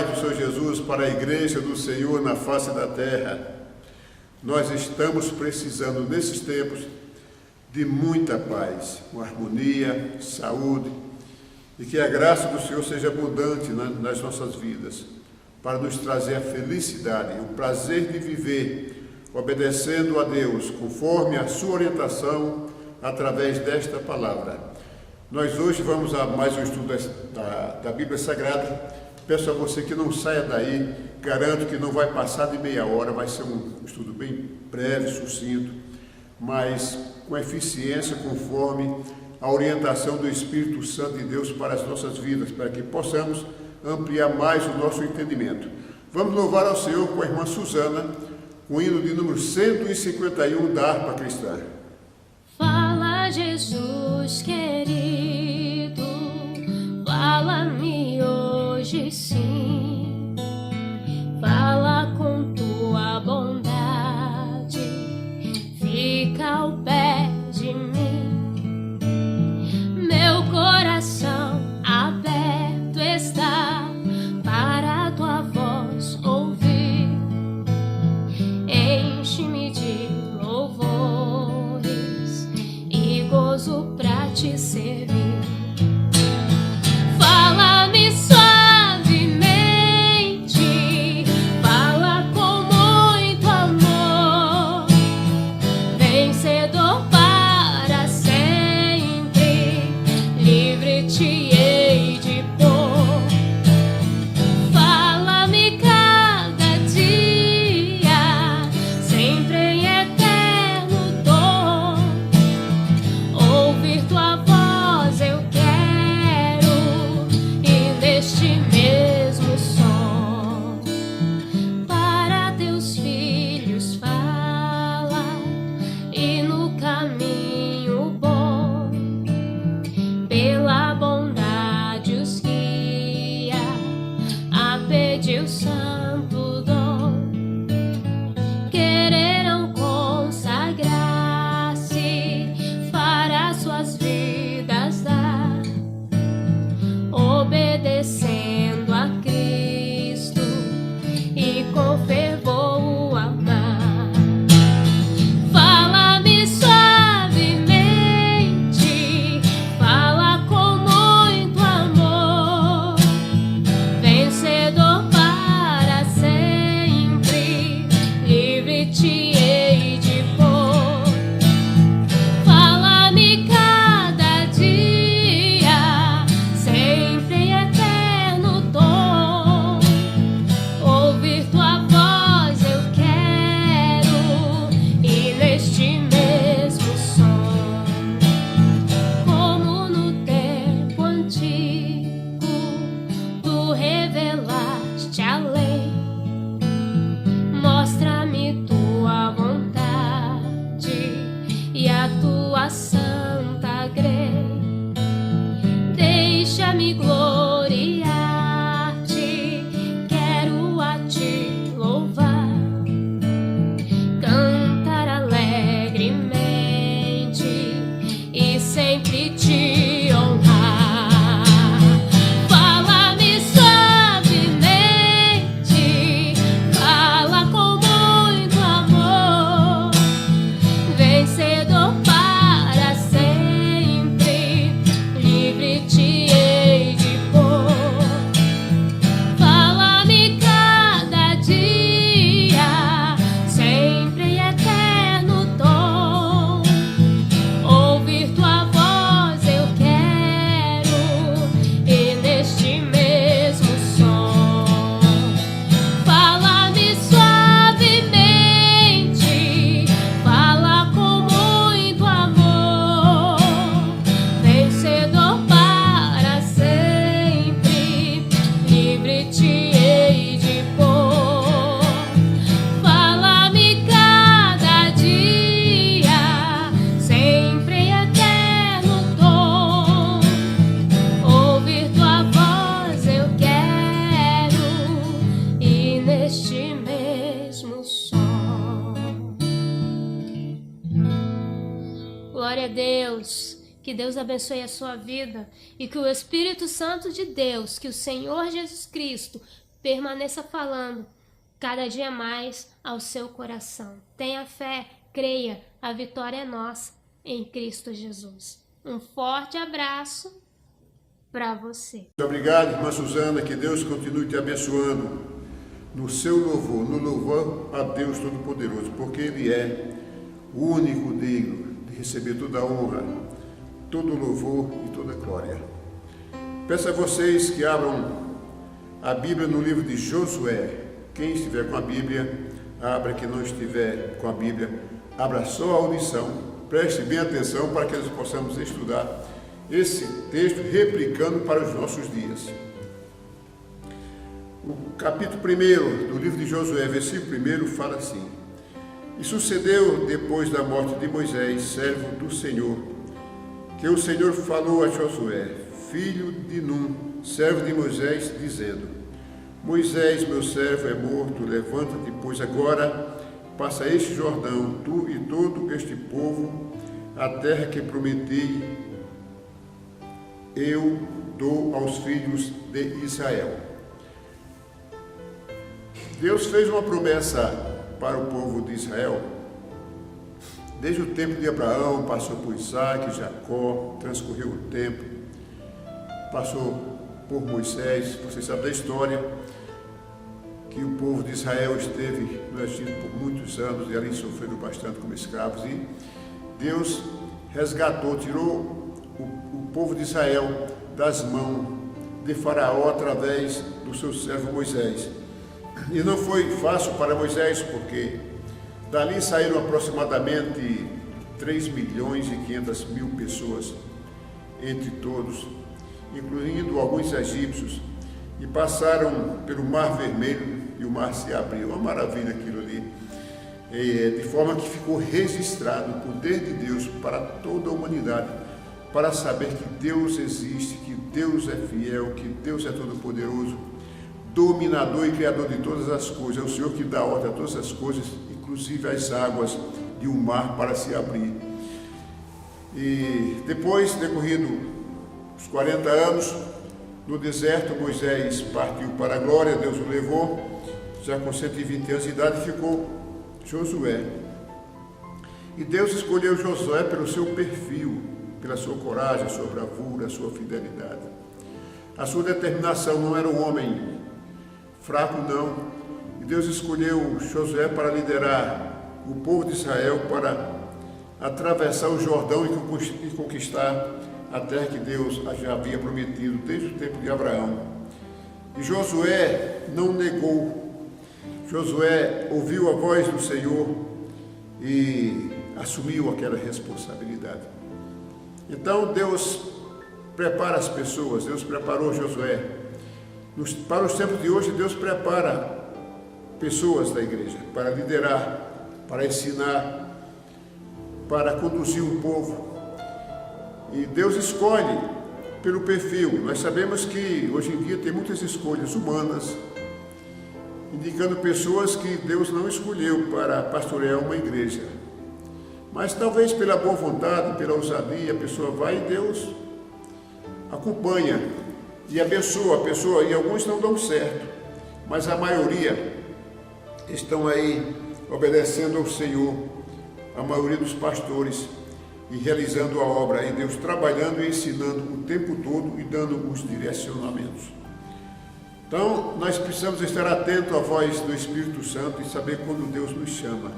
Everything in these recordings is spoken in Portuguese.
do Senhor Jesus para a igreja do Senhor na face da terra. Nós estamos precisando, nesses tempos, de muita paz, com harmonia, saúde, e que a graça do Senhor seja abundante nas nossas vidas, para nos trazer a felicidade e o prazer de viver, obedecendo a Deus, conforme a sua orientação, através desta palavra. Nós hoje vamos a mais um estudo da Bíblia Sagrada. Peço a você que não saia daí, garanto que não vai passar de meia hora, vai ser um estudo bem breve, sucinto, mas com eficiência, conforme a orientação do Espírito Santo de Deus para as nossas vidas, para que possamos ampliar mais o nosso entendimento. Vamos louvar ao Senhor com a irmã Suzana, com o hino de número 151 da harpa cristã. Fala, Jesus querido, fala-me hoje sim, fala com tua bondade, fica ao pé de mim, meu coração aberto está para a tua voz ouvir, enche-me de louvores e gozo pra te servir. Fala-me suavemente, fala com muito amor, vencedor para sempre, livre te hei de pôr. Fala-me cada dia, sempre em eterno dom, ouvir tua voz eu quero, e neste mesmo som, para teus filhos fala, e no caminho bom, pela bondade os guia, a pedir o santo dom, quererão consagrar-se para suas vidas dar, obedecendo a Cristo e com fervor o amar. Fala-me suavemente, fala com muito amor, vencedor para sempre, livre te hei de pôr. Fala-me cada dia, sempre em eterno dom, ouvir tua voz eu quero, e neste mesmo som, como no tempo antigo, tu revelaste a lei, mostra-me tua vontade e a tua santa grei, deixa-me gloriar-te, quero a te louvar, cantar alegremente e sempre te honrar. Fala-me suavemente, fala com muito amor, vencedor para sempre, livre te hei de pôr. Fala-me cada dia, sempre em eterno dom, ouvir tua voz eu quero, e neste mesmo som. Fala-me suavemente, fala com muito amor, vencedor para sempre, livre te hei de pôr. Fala-me cada dia, sempre em eterno dom, ouvir tua voz eu quero, e neste mesmo som. Glória a Deus. Que Deus abençoe a sua vida e que o Espírito Santo de Deus, que o Senhor Jesus Cristo permaneça falando cada dia mais ao seu coração. Tenha fé, creia, a vitória é nossa em Cristo Jesus. Um forte abraço para você. Muito obrigado, irmã Suzana, que Deus continue te abençoando no seu louvor, no louvor a Deus Todo-Poderoso, porque Ele é o único digno de receber toda a honra, todo o louvor e toda a glória. Peço a vocês que abram a Bíblia no livro de Josué. Quem estiver com a Bíblia, abra. Quem não estiver com a Bíblia, abra só a audição. Preste bem atenção para que nós possamos estudar esse texto, replicando para os nossos dias. O capítulo 1 do livro de Josué, versículo 1, fala assim: E sucedeu, depois da morte de Moisés, servo do Senhor, que o Senhor falou a Josué, filho de Num, servo de Moisés, dizendo: Moisés, meu servo, é morto, levanta-te, pois agora passa este Jordão, tu e todo este povo, a terra que prometi, eu dou aos filhos de Israel. Deus fez uma promessa para o povo de Israel. Desde o tempo de Abraão, passou por Isaac, Jacó, transcorreu o tempo, passou por Moisés. Você sabe da história, que o povo de Israel esteve no Egito por muitos anos e ali sofreram bastante como escravos, e Deus resgatou, tirou o povo de Israel das mãos de Faraó através do seu servo Moisés. E não foi fácil para Moisés, porque dali saíram aproximadamente 3.500.000 pessoas, entre todos, incluindo alguns egípcios, e passaram pelo Mar Vermelho e o mar se abriu. Uma maravilha aquilo ali, de forma que ficou registrado o poder de Deus para toda a humanidade, para saber que Deus existe, que Deus é fiel, que Deus é todo-poderoso, dominador e criador de todas as coisas. É o Senhor que dá ordem a todas as coisas, inclusive as águas de um mar para se abrir. E depois, decorrido os 40 anos, no deserto, Moisés partiu para a glória, Deus o levou, já com 120 anos de idade, ficou Josué. E Deus escolheu Josué pelo seu perfil, pela sua coragem, a sua bravura, a sua fidelidade. A sua determinação, não era um homem fraco, não. E Deus escolheu Josué para liderar o povo de Israel, para atravessar o Jordão e conquistar a terra que Deus já havia prometido desde o tempo de Abraão. E Josué não negou. Josué ouviu a voz do Senhor e assumiu aquela responsabilidade. Então Deus prepara as pessoas. Deus preparou Josué. Para os tempos de hoje, Deus prepara pessoas da igreja para liderar, para ensinar, para conduzir o povo. E Deus escolhe pelo perfil. Nós sabemos que hoje em dia tem muitas escolhas humanas, indicando pessoas que Deus não escolheu para pastorear uma igreja. Mas talvez pela boa vontade, pela ousadia, a pessoa vai e Deus acompanha e abençoa a pessoa. E alguns não dão certo, mas a maioria estão aí obedecendo ao Senhor, a maioria dos pastores, e realizando a obra, e Deus trabalhando e ensinando o tempo todo e dando os direcionamentos. Então, nós precisamos estar atentos à voz do Espírito Santo e saber quando Deus nos chama.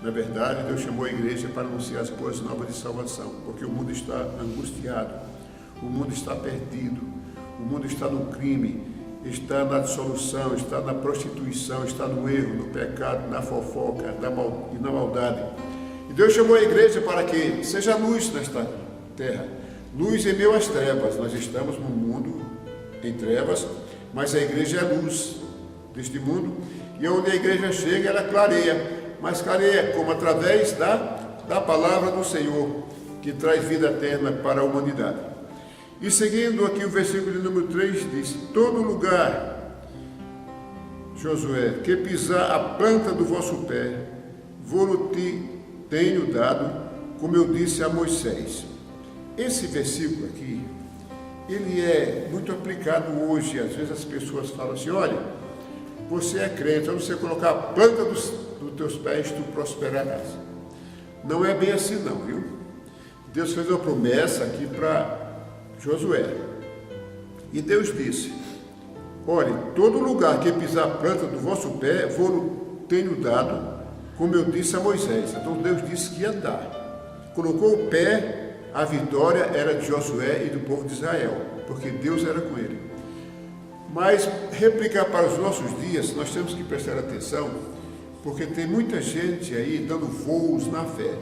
Na verdade, Deus chamou a igreja para anunciar as boas novas de salvação, porque o mundo está angustiado, o mundo está perdido, o mundo está no crime, está na dissolução, está na prostituição, está no erro, no pecado, na fofoca e na maldade. E Deus chamou a igreja para que seja luz nesta terra, luz em meio às trevas. Nós estamos no mundo em trevas, mas a igreja é luz deste mundo, e onde a igreja chega, ela clareia, mas clareia como? Através da palavra do Senhor, que traz vida eterna para a humanidade. E seguindo aqui o versículo de número 3, diz: todo lugar, Josué, que pisar a planta do vosso pé, vou-te tenho dado, como eu disse a Moisés. Esse versículo aqui, ele é muito aplicado hoje. Às vezes as pessoas falam assim: olha, você é crente, onde você colocar a planta dos teus pés, tu prosperarás. Não é bem assim não, viu? Deus fez uma promessa aqui para Josué. E Deus disse: olhe, todo lugar que pisar a planta do vosso pé, tenho dado, como eu disse a Moisés. Então Deus disse que ia dar. Colocou o pé, a vitória era de Josué e do povo de Israel, porque Deus era com ele. Mas replicar para os nossos dias, nós temos que prestar atenção, porque tem muita gente aí dando voos na fé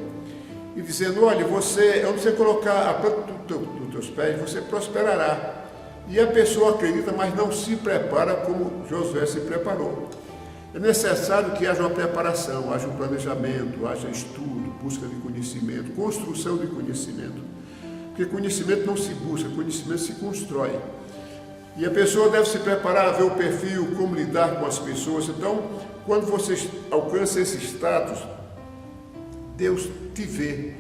e dizendo: olha, onde você colocar a planta dos teus pés, você prosperará. E a pessoa acredita, mas não se prepara como Josué se preparou. É necessário que haja uma preparação, haja um planejamento, haja estudo, busca de conhecimento, construção de conhecimento. Porque conhecimento não se busca, conhecimento se constrói. E a pessoa deve se preparar, ver o perfil, como lidar com as pessoas. Então, quando você alcança esse status, Deus te vê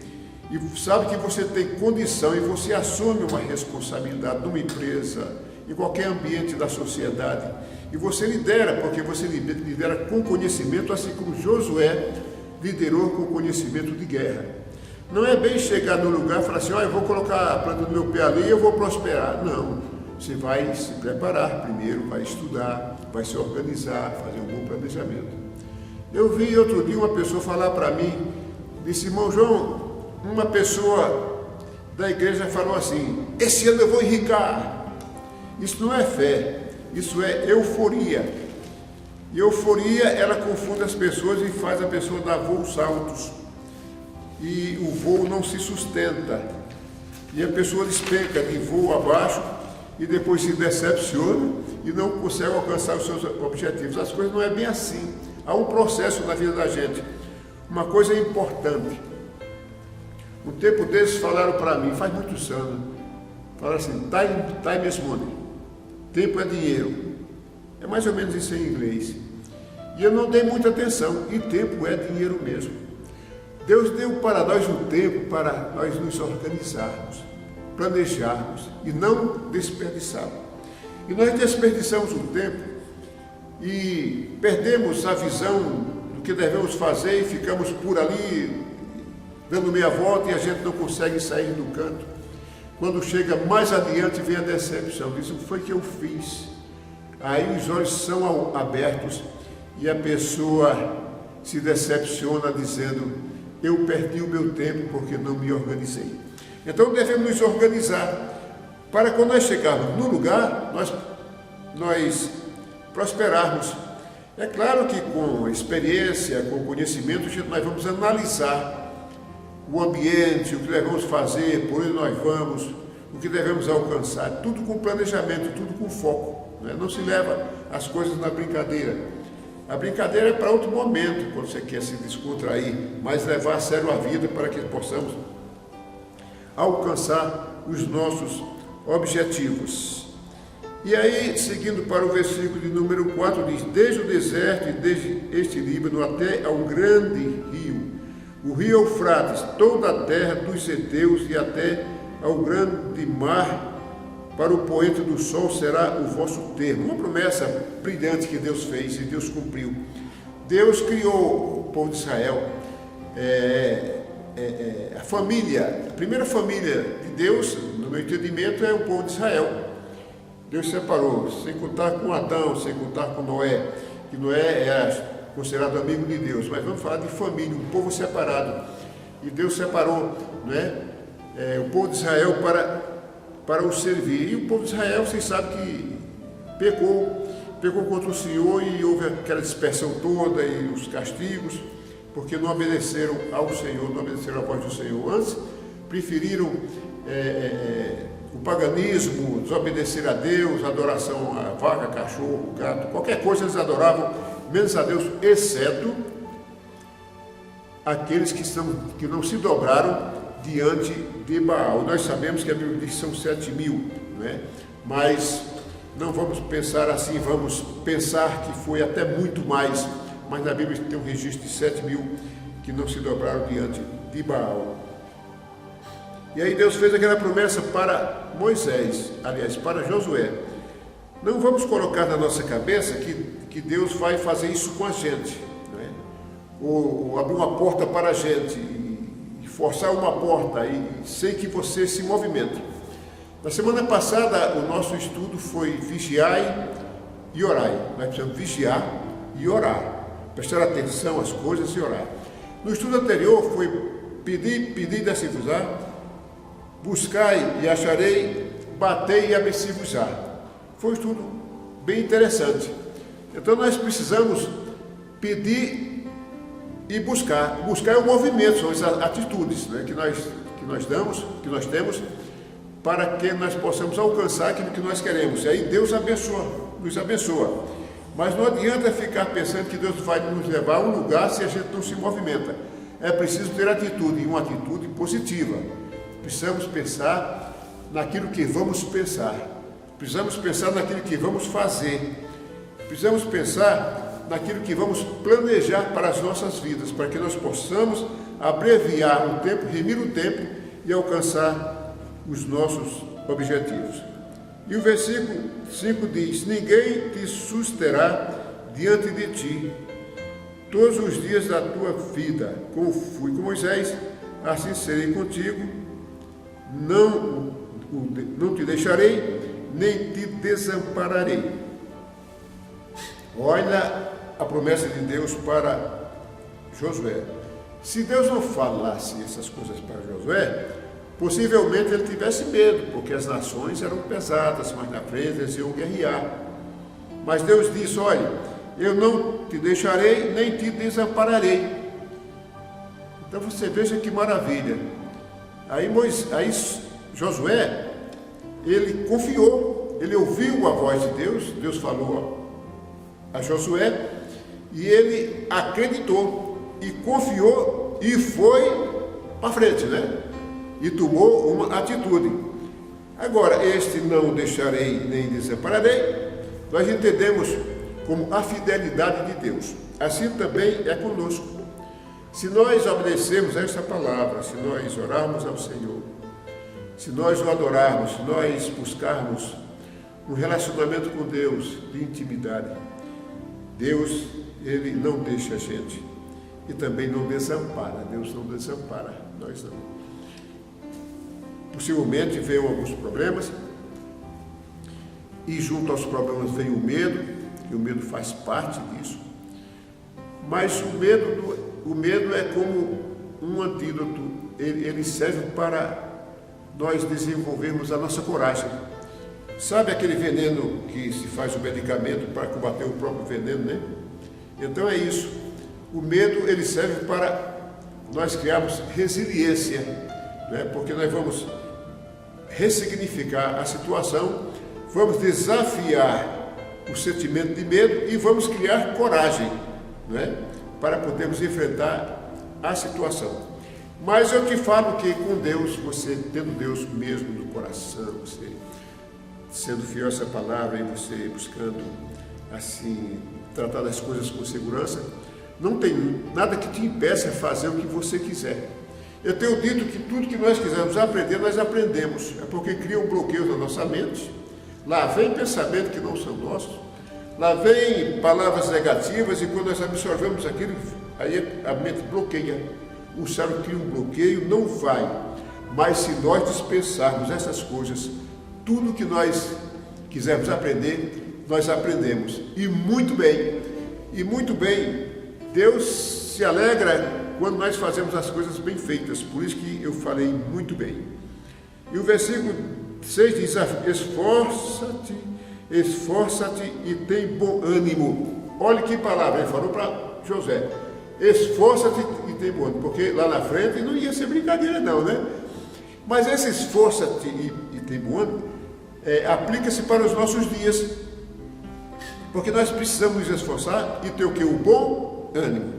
e sabe que você tem condição e você assume uma responsabilidade numa empresa, em qualquer ambiente da sociedade. E você lidera, porque você lidera com conhecimento, assim como Josué liderou com conhecimento de guerra. Não é bem chegar no lugar e falar assim: eu vou colocar a planta do meu pé ali e eu vou prosperar. Não, você vai se preparar primeiro, vai estudar, vai se organizar, fazer um bom planejamento. Eu vi outro dia uma pessoa falar para mim, disse: irmão João, uma pessoa da igreja falou assim: esse ano eu vou enricar. Isso não é fé, isso é euforia. E euforia, ela confunde as pessoas e faz a pessoa dar voos altos. E o voo não se sustenta. E a pessoa despenca de voo abaixo e depois se decepciona e não consegue alcançar os seus objetivos. As coisas não é bem assim. Há um processo na vida da gente. Uma coisa importante. Um tempo desses falaram para mim, faz muitos anos, falaram assim: time is money. Tempo é dinheiro. É mais ou menos isso em inglês. E eu não dei muita atenção. E tempo é dinheiro mesmo. Deus deu para nós um tempo para nós nos organizarmos, planejarmos e não desperdiçarmos. E nós desperdiçamos o tempo e perdemos a visão do que devemos fazer e ficamos por ali dando meia volta e a gente não consegue sair do canto. Quando chega mais adiante, vem a decepção. Diz: o que foi que eu fiz? Aí os olhos são abertos e a pessoa se decepciona dizendo: eu perdi o meu tempo porque não me organizei. Então devemos nos organizar para quando nós chegarmos no lugar, nós prosperarmos. É claro que com experiência, com conhecimento, nós vamos analisar o ambiente, o que devemos fazer, por onde nós vamos, o que devemos alcançar, tudo com planejamento, tudo com foco, né? Não se leva as coisas na brincadeira. A brincadeira é para outro momento, quando você quer se descontrair, mas levar a sério a vida para que possamos alcançar os nossos objetivos. E aí, seguindo para o versículo de número 4, diz: desde o deserto e desde este Líbano até ao grande rio, o rio Eufrates, toda a terra dos heteus e até ao grande mar, para o poente do sol será o vosso termo. Uma promessa brilhante que Deus fez e Deus cumpriu. Deus criou o povo de Israel, a primeira família de Deus, no meu entendimento, é o povo de Israel. Deus separou, sem contar com Adão, sem contar com Noé, que Noé era considerado amigo de Deus, mas vamos falar de família, um povo separado. E Deus separou, né, o povo de Israel para o servir. E o povo de Israel, vocês sabem que pecou contra o Senhor e houve aquela dispersão toda e os castigos, porque não obedeceram ao Senhor, não obedeceram à voz do Senhor. Antes, preferiram o paganismo, desobedecer a Deus, adoração a vaca, cachorro, gato, qualquer coisa eles adoravam, menos a Deus, exceto aqueles que não se dobraram diante de Baal. Nós sabemos que a Bíblia diz que são 7.000, né? Mas não vamos pensar assim, vamos pensar que foi até muito mais, mas na Bíblia tem um registro de 7.000 que não se dobraram diante de Baal. E aí Deus fez aquela promessa para Moisés, aliás, para Josué: não vamos colocar na nossa cabeça que que Deus vai fazer isso com a gente, né? Ou abrir uma porta para a gente, e forçar uma porta, e sem que você se movimente. Na semana passada, o nosso estudo foi vigiai e orai. Nós precisamos vigiar e orar, prestar atenção às coisas e orar. No estudo anterior foi pedir e dar-se-vos-á, buscai e acharei, batei e abrir-se-vos-á. Foi um estudo bem interessante. Então nós precisamos pedir e buscar. Buscar é o movimento, são as atitudes, né, que nós temos para que nós possamos alcançar aquilo que nós queremos. E aí Deus nos abençoa. Mas não adianta ficar pensando que Deus vai nos levar a um lugar se a gente não se movimenta. É preciso ter atitude, e uma atitude positiva. Precisamos pensar naquilo que vamos pensar. Precisamos pensar naquilo que vamos fazer. Precisamos pensar naquilo que vamos planejar para as nossas vidas, para que nós possamos abreviar o tempo, remir o tempo e alcançar os nossos objetivos. E o versículo 5 diz: ninguém te susterá diante de ti todos os dias da tua vida. Como fui com Moisés, assim serei contigo. Não te deixarei, nem te desampararei. Olha a promessa de Deus para Josué. Se Deus não falasse essas coisas para Josué, possivelmente ele tivesse medo, porque as nações eram pesadas, mas na frente eles iam guerrear. Mas Deus disse: olha, eu não te deixarei, nem te desampararei. Então você veja que maravilha. Aí Josué, ele confiou, ele ouviu a voz de Deus, Deus falou a Josué, e ele acreditou, e confiou, e foi para frente, né? E tomou uma atitude. Agora, este não deixarei nem desampararei, nós entendemos como a fidelidade de Deus. Assim também é conosco. Se nós obedecermos a esta palavra, se nós orarmos ao Senhor, se nós o adorarmos, se nós buscarmos um relacionamento com Deus de intimidade, Deus, Ele não deixa a gente e também não desampara. Deus não desampara, nós não. Possivelmente venham alguns problemas, e junto aos problemas vem o medo, e o medo faz parte disso. Mas o medo é como um antídoto, ele serve para nós desenvolvermos a nossa coragem. Sabe aquele veneno que se faz o medicamento para combater o próprio veneno, né? Então é isso. O medo, ele serve para nós criarmos resiliência, né? Porque nós vamos ressignificar a situação, vamos desafiar o sentimento de medo e vamos criar coragem, né? Para podermos enfrentar a situação. Mas eu te falo que com Deus, você tendo Deus mesmo no coração, você sendo fiel a essa palavra e você buscando assim tratar das coisas com segurança, não tem nada que te impeça de fazer o que você quiser. Eu tenho dito que tudo que nós quisermos aprender, nós aprendemos. É porque cria um bloqueio na nossa mente. Lá vem pensamento que não são nossos. Lá vem palavras negativas e quando nós absorvemos aquilo, aí a mente bloqueia. O cérebro cria um bloqueio, não vai. Mas se nós dispensarmos essas coisas, tudo que nós quisermos aprender, nós aprendemos. E muito bem. Deus se alegra quando nós fazemos as coisas bem feitas. Por isso que eu falei muito bem. E o versículo 6 diz: esforça-te e tem bom ânimo. Olha que palavra, ele falou para José. Esforça-te e tem bom ânimo. Porque lá na frente não ia ser brincadeira não, né? Mas esse esforça-te e tem bom ânimo aplica-se para os nossos dias. Porque nós precisamos nos esforçar e ter o que? O bom ânimo.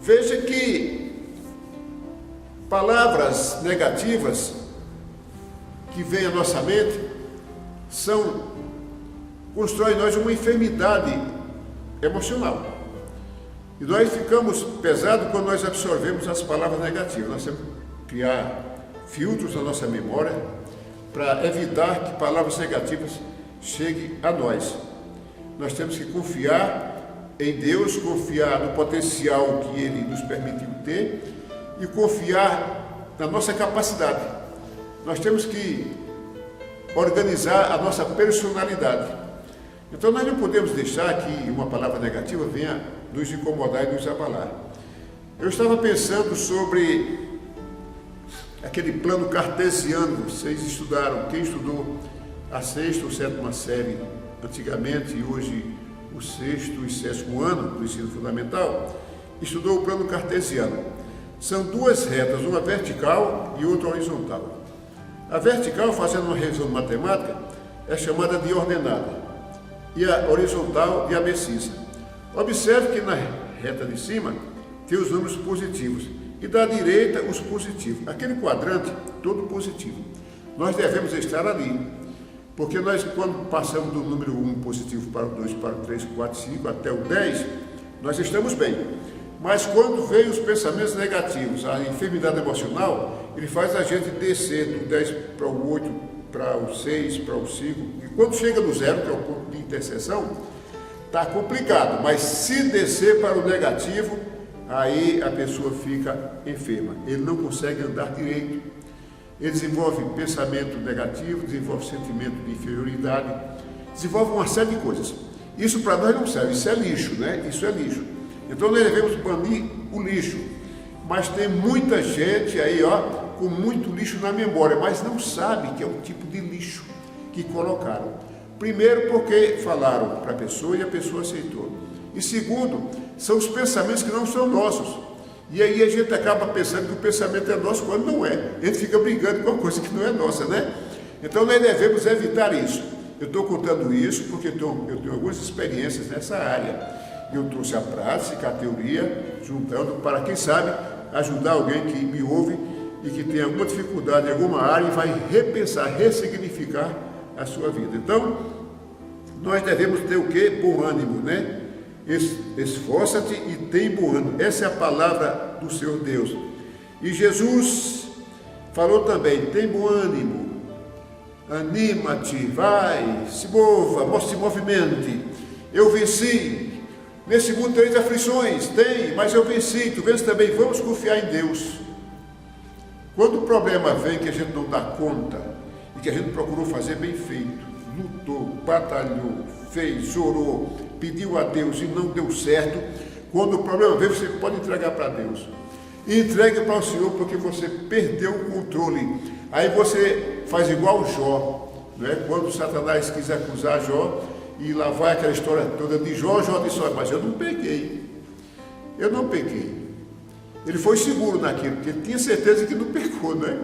Veja que palavras negativas que vêm à nossa mente constroem em nós uma enfermidade emocional. E nós ficamos pesados quando nós absorvemos as palavras negativas. Nós temos que criar filtros na nossa memória para evitar que palavras negativas cheguem a nós. nós temos que confiar em Deus, confiar no potencial que Ele nos permitiu ter e confiar na nossa capacidade. Nós temos que organizar a nossa personalidade. Então nós não podemos deixar que uma palavra negativa venha nos incomodar e nos abalar. Eu estava pensando sobre aquele plano cartesiano. Vocês estudaram, quem estudou a sexta ou sétima série antigamente e hoje o sexto e sétimo ano do ensino fundamental, estudou o plano cartesiano. São duas retas, uma vertical e outra horizontal. A vertical, fazendo uma revisão matemática, é chamada de ordenada e a horizontal de abscissa. Observe que na reta de cima tem os números positivos e da direita os positivos. Aquele quadrante todo positivo. Nós devemos estar ali, porque nós, quando passamos do número 1 positivo para o 2, para o 3, 4, 5 até o 10, nós estamos bem. Mas quando vem os pensamentos negativos, a enfermidade emocional, ele faz a gente descer do 10 para o 8, para o 6, para o 5. E quando chega no 0, que é o ponto de interseção, está complicado. Mas se descer para o negativo, aí a pessoa fica enferma. Ele não consegue andar direito. Ele desenvolve pensamento negativo, desenvolve sentimento de inferioridade, desenvolve uma série de coisas. Isso para nós não serve, isso é lixo, né? Isso é lixo. Então nós devemos banir o lixo. Mas tem muita gente aí, ó, com muito lixo na memória, mas não sabe que é o tipo de lixo que colocaram. Primeiro, porque falaram para a pessoa e a pessoa aceitou. E segundo, são os pensamentos que não são nossos. E aí a gente acaba pensando que o pensamento é nosso quando não é. A gente fica brigando com uma coisa que não é nossa, né? Então nós devemos evitar isso. Eu estou contando isso porque eu tenho algumas experiências nessa área. Eu trouxe a prática, a teoria, juntando para, quem sabe, ajudar alguém que me ouve e que tem alguma dificuldade em alguma área e vai repensar, ressignificar a sua vida. Então, nós devemos ter o quê? Bom ânimo, né? Esforça-te e tem bom ânimo. Essa é a palavra do Senhor Deus. E Jesus falou também, tem bom ânimo, anima-te, vai, se mova, se movimente. Eu venci. Nesse mundo tereis aflições, tem, mas eu venci, tu vês também, vamos confiar em Deus. Quando o problema vem que a gente não dá conta, e que a gente procurou fazer bem feito, lutou, batalhou, fez, chorou, pediu a Deus e não deu certo, quando o problema vem, você pode entregar para Deus. E entregue para o Senhor, porque você perdeu o controle. Aí você faz igual Jó, né? Quando Satanás quis acusar Jó, e lá vai aquela história toda de Jó, Jó disse, mas eu não pequei. Eu não pequei. Ele foi seguro naquilo, porque ele tinha certeza que não pecou, né?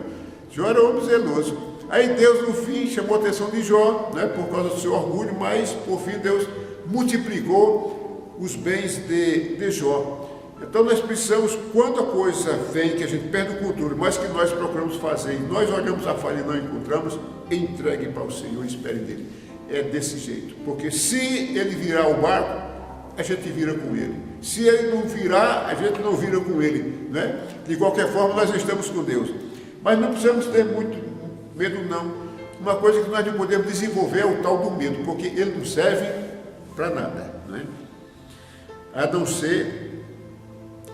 Jó era homem zeloso. Aí Deus, no fim, chamou a atenção de Jó, né, por causa do seu orgulho, mas, por fim, Deus multiplicou os bens de Jó. Então, nós precisamos, quando a coisa vem, que a gente perde o controle, mas que nós procuramos fazer, e nós olhamos a falha e não encontramos, entregue para o Senhor e espere dele. É desse jeito, porque se ele virar o barco, a gente vira com ele. Se ele não virar, a gente não vira com ele, né? De qualquer forma, nós estamos com Deus. Mas não precisamos ter muito medo, não. Uma coisa que nós não podemos desenvolver é o tal do medo, porque ele não serve para nada, né? A não ser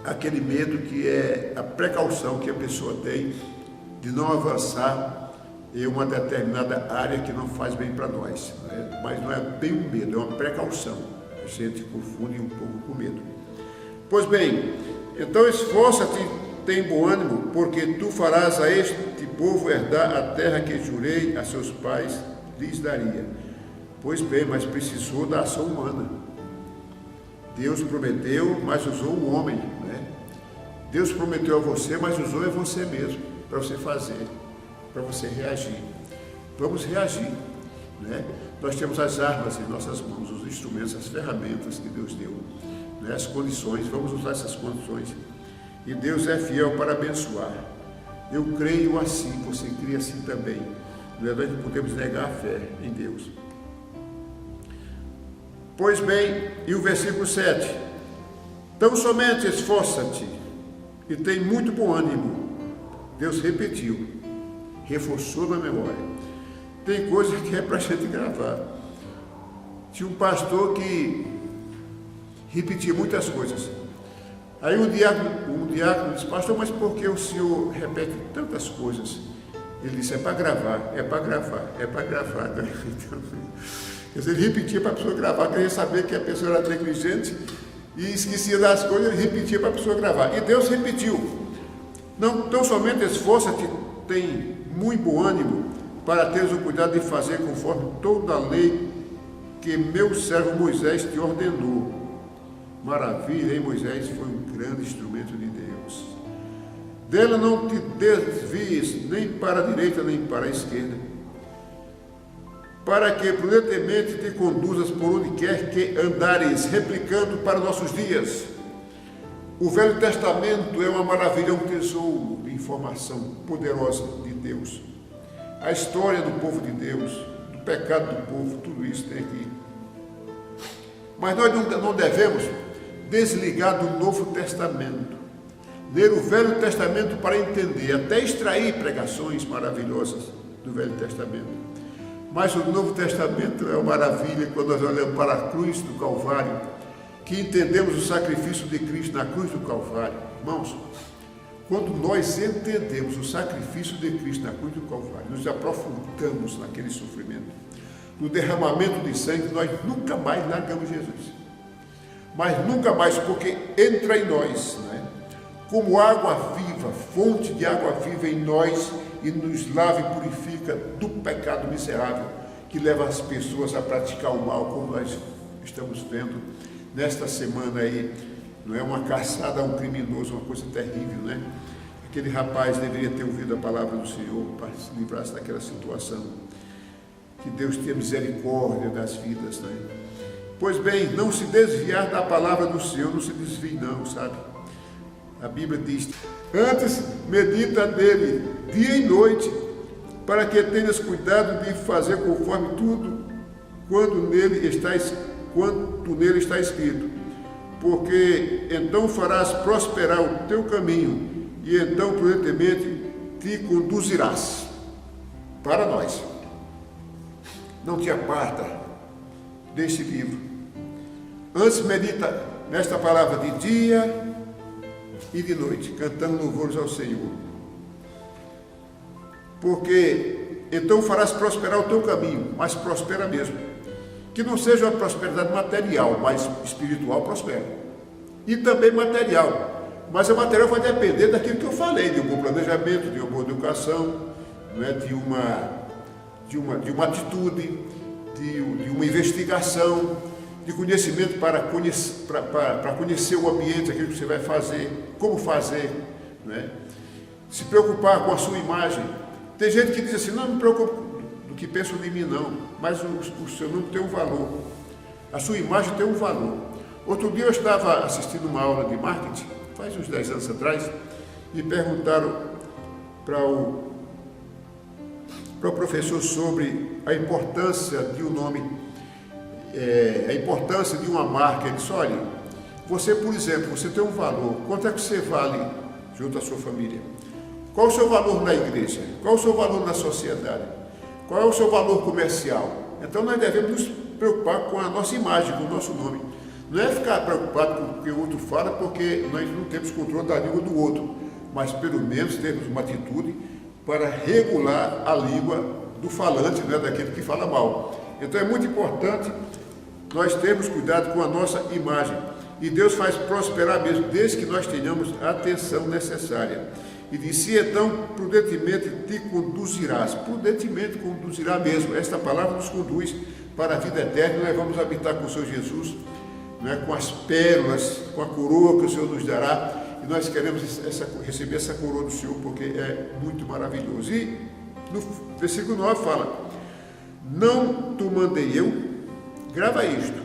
aquele medo que é a precaução que a pessoa tem de não avançar em uma determinada área que não faz bem para nós, né? Mas não é bem um medo, é uma precaução. A gente confunde um pouco com medo. Pois bem, então esforça-te, tem bom ânimo, porque tu farás a este povo herdar a terra que jurei a seus pais lhes daria. Pois bem, mas precisou da ação humana. Deus prometeu, mas usou o homem, né? Deus prometeu a você, mas usou é você mesmo, para você fazer, para você reagir. Vamos reagir, né? Nós temos as armas em nossas mãos, os instrumentos, as ferramentas que Deus deu, né? As condições, vamos usar essas condições. E Deus é fiel para abençoar. Eu creio assim, você crê assim também. Nós não podemos negar a fé em Deus. Pois bem, e o versículo 7. Tão somente esforça-te e tem muito bom ânimo. Deus repetiu, reforçou na memória. Tem coisa que é para a gente gravar. tinha um pastor que repetia muitas coisas. Aí um diácono disse: pastor, mas por que o senhor repete tantas coisas? Ele disse: é para gravar, é para gravar, é para gravar. Então, quer dizer, ele repetia para a pessoa gravar, queria saber que a pessoa era negligente e esquecia das coisas, ele repetia para a pessoa gravar. E Deus repetiu: não tão somente esforça-te, tem muito bom ânimo, para teres o cuidado de fazer conforme toda a lei que meu servo Moisés te ordenou. Maravilha, hein? Moisés foi um grande instrumento de Deus. Dela não te desvies nem para a direita nem para a esquerda, para que prudentemente te conduzas por onde quer que andares, replicando para nossos dias. O Velho Testamento é uma maravilha, um tesouro de informação poderosa de Deus. A história do povo de Deus, do pecado do povo, tudo isso tem aqui. Mas nós não devemos desligar do Novo Testamento, ler o Velho Testamento para entender, até extrair pregações maravilhosas do Velho Testamento. Mas o Novo Testamento é uma maravilha quando nós olhamos para a cruz do Calvário, que entendemos o sacrifício de Cristo na cruz do Calvário. Irmãos, quando nós entendemos o sacrifício de Cristo na cruz do Calvário, nos aprofundamos naquele sofrimento, no derramamento de sangue, nós nunca mais largamos Jesus. Mas nunca mais, porque entra em nós, né? Como água viva, fonte de água viva em nós, e nos lava e purifica do pecado miserável que leva as pessoas a praticar o mal, como nós estamos vendo nesta semana aí. Não é uma caçada a um criminoso, uma coisa terrível, né? Aquele rapaz deveria ter ouvido a palavra do Senhor para se livrar-se daquela situação. Que Deus tenha misericórdia das vidas, né? Pois bem, não se desviar da palavra do Senhor, não se desvie não, sabe? A Bíblia diz: antes medita nele dia e noite, para que tenhas cuidado de fazer conforme tudo quanto nele está escrito, porque então farás prosperar o teu caminho, e então prudentemente te conduzirás. Para nós, não te aparta deste livro. Antes medita nesta palavra de dia e de noite, cantando louvores ao Senhor. Porque então farás prosperar o teu caminho, mas prospera mesmo. Que não seja uma prosperidade material, mas espiritual prospera. E também material. Mas a material vai depender daquilo que eu falei, de um bom planejamento, de uma boa educação, não é? de uma atitude, de uma investigação, de conhecimento para conhecer o ambiente, aquilo que você vai fazer, como fazer, não é? Se preocupar com a sua imagem. Tem gente que diz assim: não me preocupo do que pensam de mim não, mas o seu nome tem um valor, a sua imagem tem um valor. Outro dia eu estava assistindo uma aula de marketing, faz uns 10 anos atrás, e perguntaram para o professor sobre a importância de um nome, a importância de uma marca. Ele disse: olha, você, por exemplo, você tem um valor, quanto é que você vale junto à sua família? Qual o seu valor na igreja? Qual o seu valor na sociedade? Qual é o seu valor comercial? Então nós devemos nos preocupar com a nossa imagem, com o nosso nome. Não é ficar preocupado com o que o outro fala, porque nós não temos controle da língua do outro, mas pelo menos temos uma atitude para regular a língua do falante, né, daquele que fala mal. Então é muito importante nós termos cuidado com a nossa imagem. E Deus faz prosperar mesmo, desde que nós tenhamos a atenção necessária. E disse: então prudentemente te conduzirás. Prudentemente conduzirá mesmo. Esta palavra nos conduz para a vida eterna. Nós vamos habitar com o Senhor Jesus, né, com as pérolas, com a coroa que o Senhor nos dará. E nós queremos receber essa coroa do Senhor, porque é muito maravilhoso. E no versículo 9 fala: não te mandei eu, grava isto,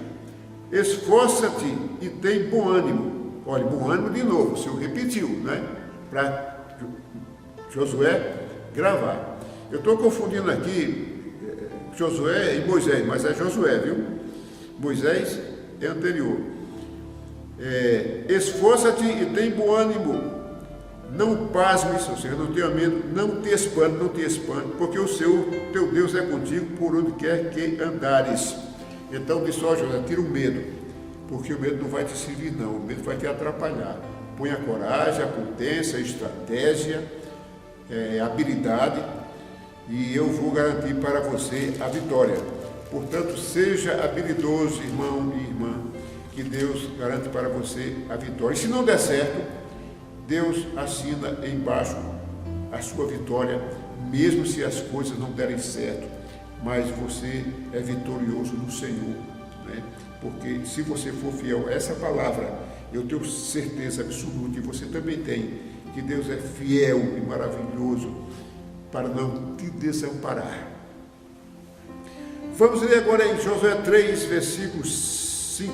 esforça-te e tem bom ânimo. Olha, bom ânimo de novo, o Senhor repetiu, né? Para Josué gravar. Eu estou confundindo aqui Josué e Moisés, mas é Josué, viu? Moisés é anterior. Esforça-te e tem bom ânimo, não pasmes, ou seja, não tenha medo, não te espante, porque o teu Deus é contigo por onde quer que andares. Então disse: ó Josué, tira o medo, porque o medo não vai te servir não, o medo vai te atrapalhar. Põe a coragem, a potência, a estratégia, habilidade, e eu vou garantir para você a vitória. Portanto, seja habilidoso, irmão e irmã, que Deus garante para você a vitória. E se não der certo, Deus assina embaixo a sua vitória, mesmo se as coisas não derem certo, mas você é vitorioso no Senhor, né? Porque se você for fiel a essa palavra, eu tenho certeza absoluta, e você também tem, que Deus é fiel e maravilhoso para não te desamparar. Vamos ler agora em Josué 3, versículo 5.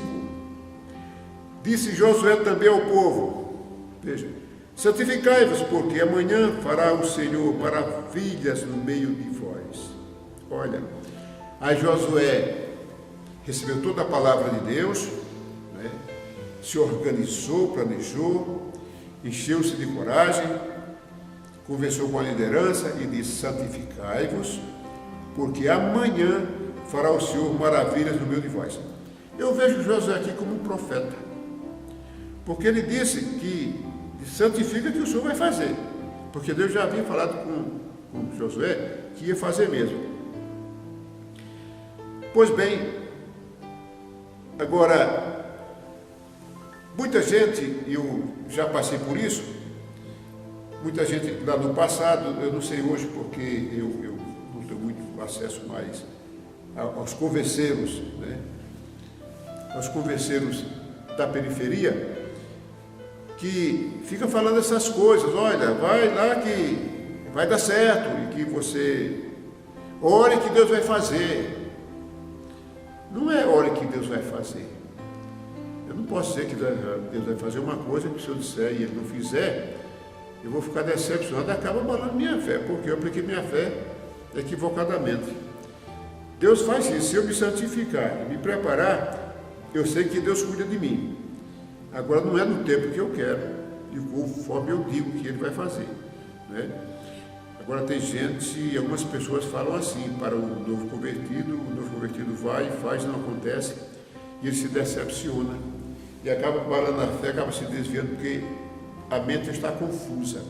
Disse Josué também ao povo, veja: santificai-vos, porque amanhã fará o Senhor maravilhas no meio de vós. Olha, aí Josué recebeu toda a palavra de Deus, né? Se organizou, planejou, encheu-se de coragem, conversou com a liderança e disse: santificai-vos, porque amanhã fará o Senhor maravilhas no meio de vós. Eu vejo Josué aqui como um profeta, porque ele disse que santifica que o Senhor vai fazer, porque Deus já havia falado com Josué que ia fazer mesmo. Pois bem, agora, muita gente, eu já passei por isso, muita gente lá no passado, eu não sei hoje porque eu não tenho muito acesso mais aos converseiros, né? Aos converseiros da periferia, que fica falando essas coisas: olha, vai lá que vai dar certo, e que você ore que Deus vai fazer. Não é ore que Deus vai fazer. Eu não posso dizer que Deus vai fazer uma coisa que, se eu disser e Ele não fizer, eu vou ficar decepcionado e acaba abalando minha fé, porque eu apliquei minha fé equivocadamente. Deus faz isso. Se eu me santificar e me preparar, eu sei que Deus cuida de mim. Agora, não é no tempo que eu quero e conforme eu digo que Ele vai fazer, né? Agora, tem gente, algumas pessoas falam assim para o novo convertido vai e faz, não acontece, e ele se decepciona e acaba parando a fé, acaba se desviando, porque a mente está confusa,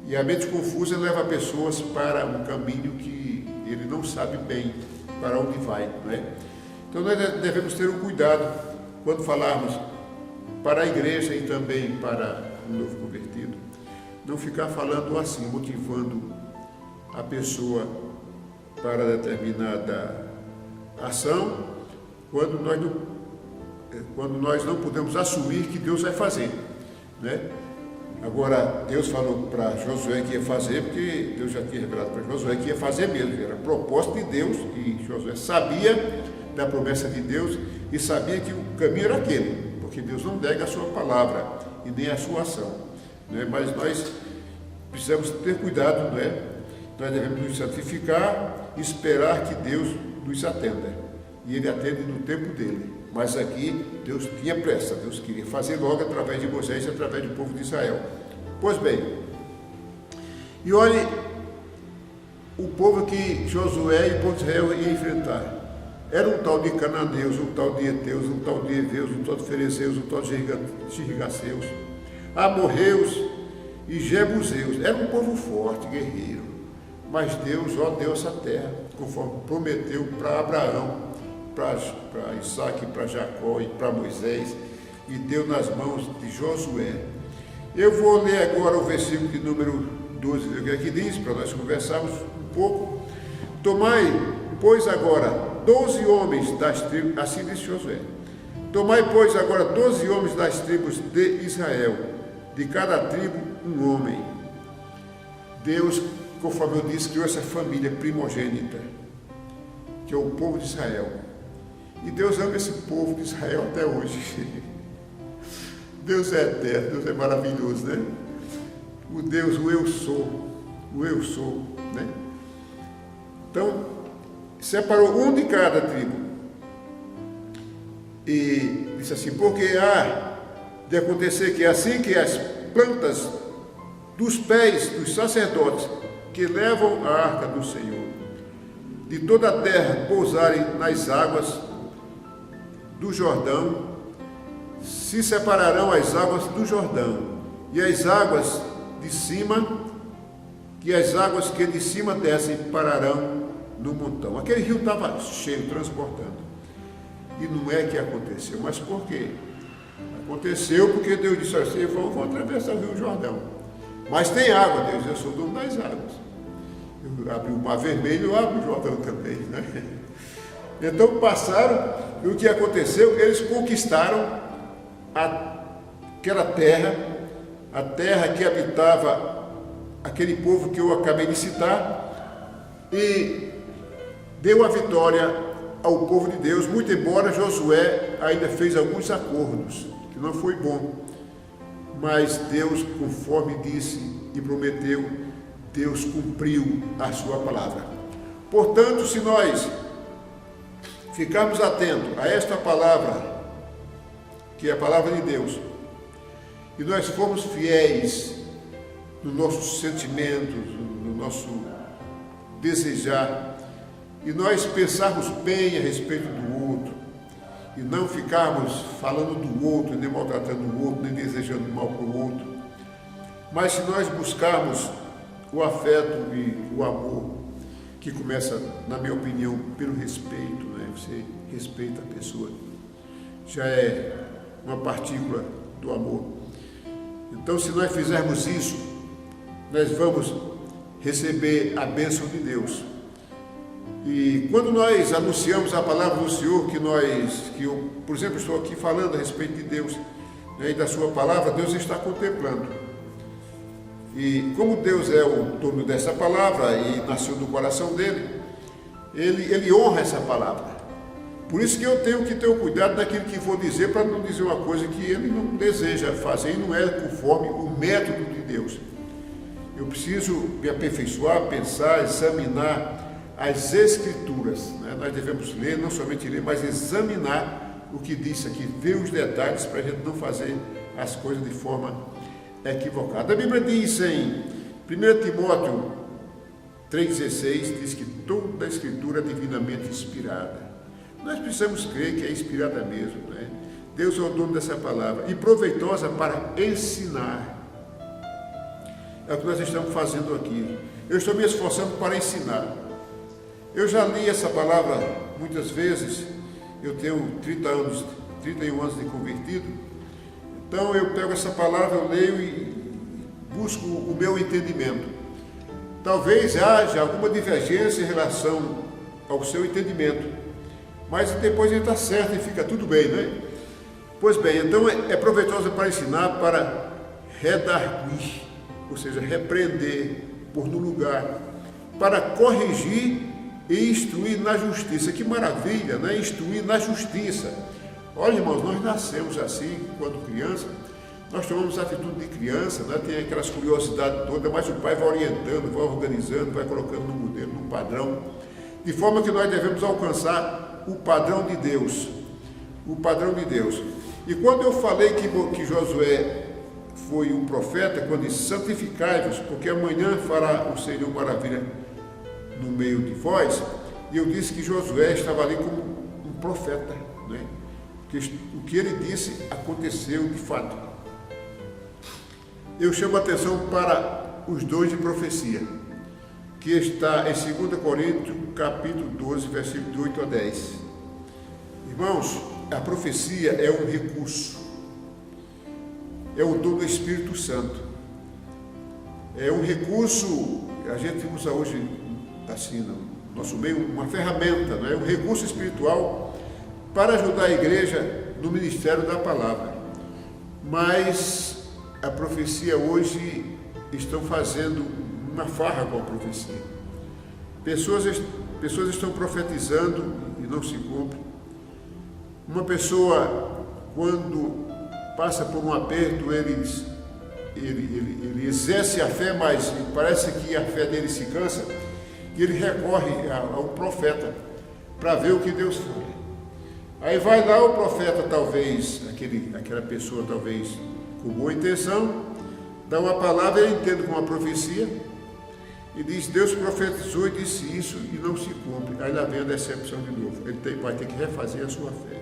e a mente confusa leva pessoas para um caminho que ele não sabe bem para onde vai, não é? Então nós devemos ter um cuidado quando falarmos para a igreja e também para o novo convertido, não ficar falando assim, motivando a pessoa para determinada ação, quando nós não podemos assumir que Deus vai fazer, né? Agora, Deus falou para Josué que ia fazer, porque Deus já tinha revelado para Josué que ia fazer mesmo, era propósito de Deus, e Josué sabia da promessa de Deus e sabia que o caminho era aquele, porque Deus não nega a sua palavra e nem a sua ação, né? Mas nós precisamos ter cuidado, não é? Nós devemos nos santificar e esperar que Deus nos atenda, e Ele atende no tempo dele. Mas aqui Deus tinha pressa, Deus queria fazer logo através de Moisés e através do povo de Israel. Pois bem, e olhe o povo que Josué e o povo de Israel iam enfrentar. Era um tal de cananeus, um tal de heteus, um tal de heveus, um tal de ferezeus, um tal de girgaceus, amorreus e jebuseus. Era um povo forte, guerreiro. Mas Deus deu essa terra, conforme prometeu para Abraão, para Isaac, para Jacó e para Moisés, e deu nas mãos de Josué. Eu vou ler agora o versículo de número 12, que diz, para nós conversarmos um pouco: tomai, pois, agora 12 homens das tribos, assim disse Josué, tomai, pois, agora 12 homens das tribos de Israel, de cada tribo um homem. Deus, conforme eu disse, criou essa família primogênita, que é o povo de Israel. E Deus ama esse povo de Israel até hoje. Deus é eterno, Deus é maravilhoso, né? O Deus, o eu sou, né? Então, separou um de cada tribo. E disse assim: porque há de acontecer que assim que as plantas dos pés dos sacerdotes que levam a arca do Senhor de toda a terra pousarem nas águas do Jordão, se separarão as águas do Jordão, e as águas de cima, e as águas que de cima descem pararão no montão. Aquele rio estava cheio, transportando. E não é que aconteceu, mas por quê? Aconteceu porque Deus disse assim: vão atravessar o rio Jordão. Mas tem água, Deus, eu sou o dono das águas. Eu abri o Mar Vermelho, eu abro o Jordão também, né? Então passaram, e o que aconteceu? Eles conquistaram aquela terra, a terra que habitava aquele povo que eu acabei de citar, e deu a vitória ao povo de Deus, muito embora Josué ainda fez alguns acordos, que não foi bom, mas Deus, conforme disse e prometeu, Deus cumpriu a sua palavra. Portanto, se nós ficarmos atentos a esta palavra, que é a palavra de Deus, e nós formos fiéis nos nossos sentimentos, no nosso desejar, e nós pensarmos bem a respeito do outro, e não ficarmos falando do outro, nem maltratando o outro, nem desejando mal para o outro, mas se nós buscarmos o afeto e o amor, que começa, na minha opinião, pelo respeito, né? Você respeita a pessoa, já é uma partícula do amor. Então, se nós fizermos isso, nós vamos receber a bênção de Deus. E quando nós anunciamos a palavra do Senhor, que eu, por exemplo, estou aqui falando a respeito de Deus, né, e da sua palavra, Deus está contemplando. E como Deus é o dono dessa palavra e nasceu do coração dele, ele honra essa palavra. Por isso que eu tenho que ter o cuidado daquilo que vou dizer, para não dizer uma coisa que ele não deseja fazer e não é conforme o método de Deus. Eu preciso me aperfeiçoar, pensar, examinar as Escrituras, né? Nós devemos ler, não somente ler, mas examinar o que disse aqui, ver os detalhes para a gente não fazer as coisas de forma equivocada. A Bíblia diz em 1 Timóteo 3,16, diz que toda a Escritura é divinamente inspirada. Nós precisamos crer que é inspirada mesmo, né? Deus é o dono dessa palavra e proveitosa para ensinar. É o que nós estamos fazendo aqui. Eu estou me esforçando para ensinar. Eu já li essa palavra muitas vezes. Eu tenho 31 anos de convertido. Então eu pego essa palavra, eu leio e busco o meu entendimento. Talvez haja alguma divergência em relação ao seu entendimento, mas depois ele está certo e fica tudo bem, né? Pois bem, então é proveitosa para ensinar, para redarguir, ou seja, repreender, pôr no lugar, para corrigir e instruir na justiça. Que maravilha, né? Instruir na justiça. Olha, irmãos, nós nascemos assim, quando criança, nós tomamos a atitude de criança, né? Tem aquelas curiosidades todas, mas o pai vai orientando, vai organizando, vai colocando no modelo, no padrão, de forma que nós devemos alcançar o padrão de Deus. O padrão de Deus. E quando eu falei que Josué foi um profeta, quando disse: santificai-vos, porque amanhã fará o Senhor maravilha no meio de vós, e eu disse que Josué estava ali como um profeta, né? Porque o que ele disse aconteceu de fato. Eu chamo a atenção para os dons de profecia, que está em 2 Coríntios, capítulo 12, versículo de 8 a 10. Irmãos, a profecia é um recurso, é o dom do Espírito Santo, é um recurso, a gente usa hoje, assim, no nosso meio, uma ferramenta, não é? Um recurso espiritual para ajudar a igreja no ministério da palavra. Mas a profecia hoje estão fazendo uma farra com a profecia. Pessoas estão profetizando e não se cumpre. Uma pessoa, quando passa por um aperto, ele exerce a fé, mas parece que a fé dele se cansa, e ele recorre ao profeta para ver o que Deus fala. Aí vai lá o profeta, talvez, aquela pessoa talvez com boa intenção, dá uma palavra, ele entende como uma profecia, e diz: Deus profetizou e disse isso e não se cumpre. Aí lá vem a decepção de novo. Ele vai ter que refazer a sua fé.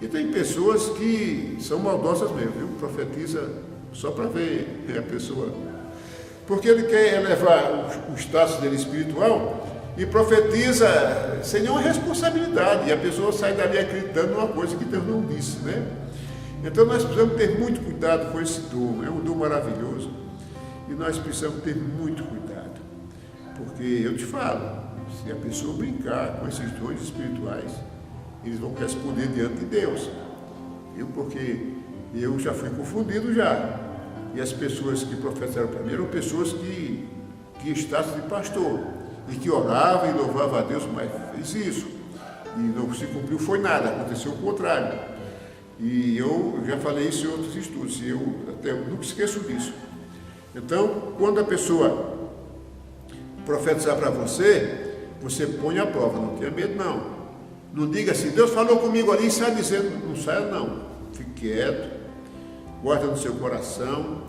E tem pessoas que são maldosas mesmo, viu? Profetiza só para ver a pessoa. Porque ele quer elevar o status dele espiritual e profetiza sem nenhuma responsabilidade. E a pessoa sai dali acreditando numa coisa que Deus não disse, né? Então nós precisamos ter muito cuidado com esse dom. É um dom maravilhoso. E nós precisamos ter muito cuidado. Porque eu te falo, se a pessoa brincar com esses dons espirituais, eles vão responder diante de Deus. Porque eu já fui confundido já. E as pessoas que profetizaram para mim eram pessoas que status de pastor. E que orava e louvava a Deus, mas fez isso. E não se cumpriu, foi nada, aconteceu o contrário. E eu já falei isso em outros estudos, e eu até nunca esqueço disso. Então, quando a pessoa profetizar para você, você põe a prova, não tenha medo não. Não diga assim, Deus falou comigo ali e sai dizendo, não saia não. Fique quieto, guarda no seu coração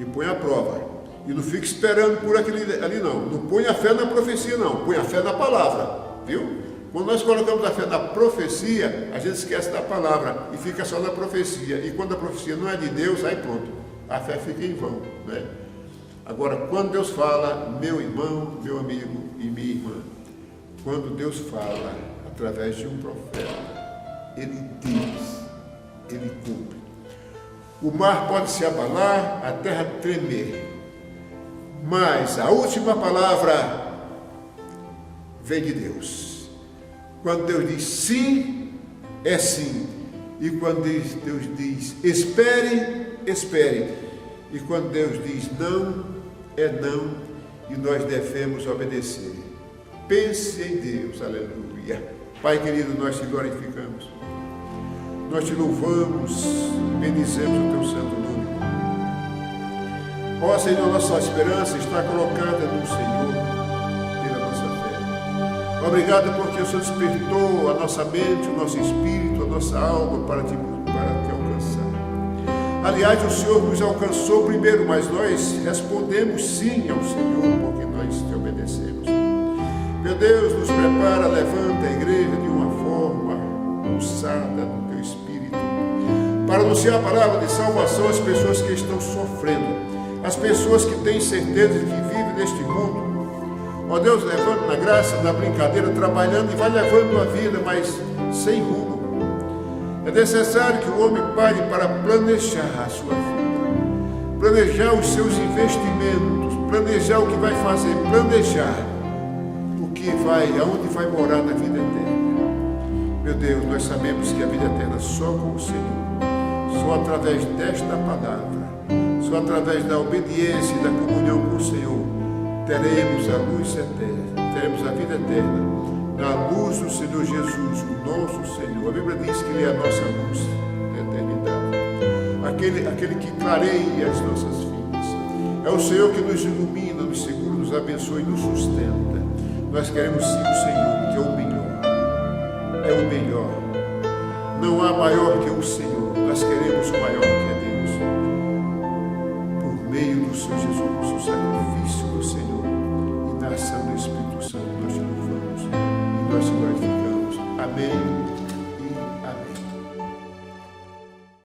e põe a prova. E não fique esperando por aquele ali não. Não põe a fé na profecia não, põe a fé na palavra, viu? Quando nós colocamos a fé na profecia, a gente esquece da palavra e fica só na profecia. E quando a profecia não é de Deus, aí pronto, a fé fica em vão, né? Agora, quando Deus fala, meu irmão, meu amigo e minha irmã, quando Deus fala através de um profeta, Ele diz, Ele cumpre. O mar pode se abalar, a terra tremer, mas a última palavra vem de Deus. Quando Deus diz sim, é sim. E quando Deus diz espere, espere. E quando Deus diz não, é não. E nós devemos obedecer. Pense em Deus, aleluia. Pai querido, nós te glorificamos. Nós te louvamos, bendizemos o teu santo nome. Ó Senhor, nossa esperança está colocada no Senhor, pela nossa fé. Obrigado porque o Senhor despertou a nossa mente, o nosso espírito, a nossa alma para te alcançar. Aliás, o Senhor nos alcançou primeiro, mas nós respondemos sim ao Senhor, porque nós te obedecemos. Meu Deus, nos prepara, levanta a igreja de uma forma pulsada no teu espírito, para anunciar a palavra de salvação às pessoas que estão sofrendo, as pessoas que têm certeza de que vivem neste mundo. Ó Deus, levando na graça, na brincadeira, trabalhando e vai levando a vida, mas sem rumo. É necessário que o homem pare para planejar a sua vida, planejar os seus investimentos, planejar o que vai fazer, planejar o que vai, aonde vai morar na vida eterna. Meu Deus, nós sabemos que a vida eterna só com o Senhor, só através desta palavra, só através da obediência e da comunhão com o Senhor, teremos a luz eterna, teremos a vida eterna, na luz do Senhor Jesus, o nosso Senhor. A Bíblia diz que Ele é a nossa luz da eternidade, aquele que clareia as nossas vidas. É o Senhor que nos ilumina, nos segura, nos abençoa e nos sustenta. Nós queremos sim o Senhor, que é o melhor. É o melhor. Não há maior que o Senhor. Nós queremos o maior.